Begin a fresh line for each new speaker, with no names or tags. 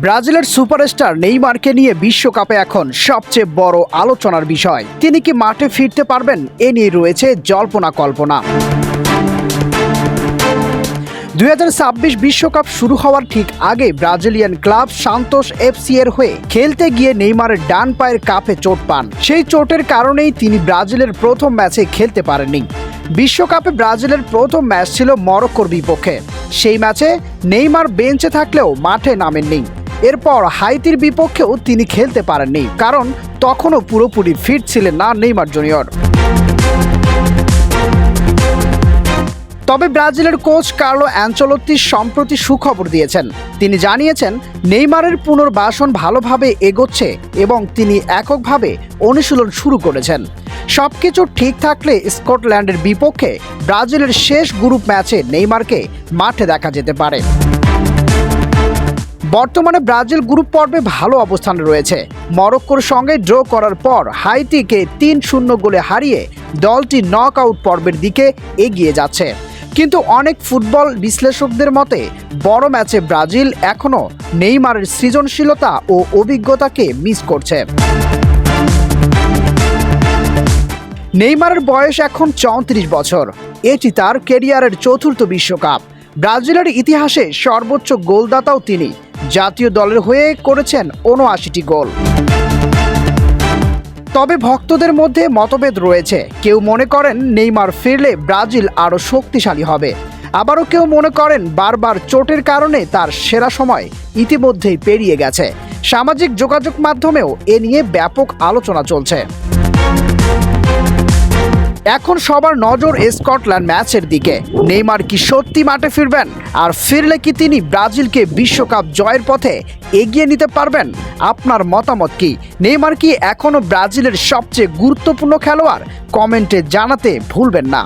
ব্রাজিলের সুপারস্টার নেইমারকে নিয়ে বিশ্বকাপে এখন সবচেয়ে বড় আলোচনার বিষয়। তিনি কি মাঠে ফিরতে পারবেন? এ নিয়ে রয়েছে জল্পনা কল্পনা। 2026 বিশ্বকাপ শুরু হওয়ার ঠিক আগে ব্রাজিলিয়ান ক্লাব সান্তোস এফসি এর হয়ে খেলতে গিয়ে নেইমারের ডান পায়ের কাপে চোট পান। সেই চোটের কারণেই তিনি ব্রাজিলের প্রথম ম্যাচে খেলতে পারেননি। বিশ্বকাপে ব্রাজিলের প্রথম ম্যাচ ছিল মরক্কোর বিপক্ষে। সেই ম্যাচে নেইমার বেঞ্চে থাকলেও মাঠে নামেননি। এরপর হাইতির বিপক্ষেও তিনি খেলতে পারেননি, কারণ তখনও পুরোপুরি ফিট ছিলেন না নেইমার জুনিয়র। তবে ব্রাজিলের কোচ কার্লো অ্যানচেলোত্তি সম্প্রতি সুখবর দিয়েছেন। তিনি জানিয়েছেন নেইমারের পুনর্বাসন ভালোভাবে এগোচ্ছে এবং তিনি এককভাবে অনুশীলন শুরু করেছেন। সবকিছু ঠিক থাকলে স্কটল্যান্ডের বিপক্ষে ব্রাজিলের শেষ গ্রুপ ম্যাচে নেইমারকে মাঠে দেখা যেতে পারে। বর্তমানে ব্রাজিল গ্রুপ পর্বে ভালো অবস্থানে রয়েছে। মরক্কোর সঙ্গে ড্র করার পর হাইতিকে 3-0 গোলে হারিয়ে দলটি নক আউট পর্বের দিকে এগিয়ে যাচ্ছে। কিন্তু অনেক ফুটবল বিশ্লেষকদের মতে বড় ম্যাচে ব্রাজিল এখনও নেইমারের সৃজনশীলতা ও অভিজ্ঞতাকে মিস করছে। নেইমারের বয়স এখন 34 বছর। এটি তার ক্যারিয়ারের চতুর্থ বিশ্বকাপ। ব্রাজিলের ইতিহাসে সর্বোচ্চ গোলদাতাও তিনি। জাতীয় দলের হয়ে করেছেন ৭৯টি গোল। তবে ভক্তদের মধ্যে মতভেদ রয়েছে। কেউ মনে করেন নেইমার ফিরলে ব্রাজিল আরও শক্তিশালী হবে, আবারও কেউ মনে করেন বারবার চোটের কারণে তার সেরা সময় ইতিমধ্যেই পেরিয়ে গেছে। সামাজিক যোগাযোগ মাধ্যমেও এ নিয়ে ব্যাপক আলোচনা চলছে। এখন সবার নজর স্কটল্যান্ড ম্যাচের দিকে। নেইমার কি সত্যি মাঠে ফিরবেন? আর ফিরলে কি তিনি ব্রাজিলকে বিশ্বকাপ জয়ের পথে এগিয়ে নিতে পারবেন? আপনার মতামত কি? নেইমার কি এখনও ব্রাজিলের সবচেয়ে গুরুত্বপূর্ণ খেলোয়াড়? কমেন্টে জানাতে ভুলবেন না।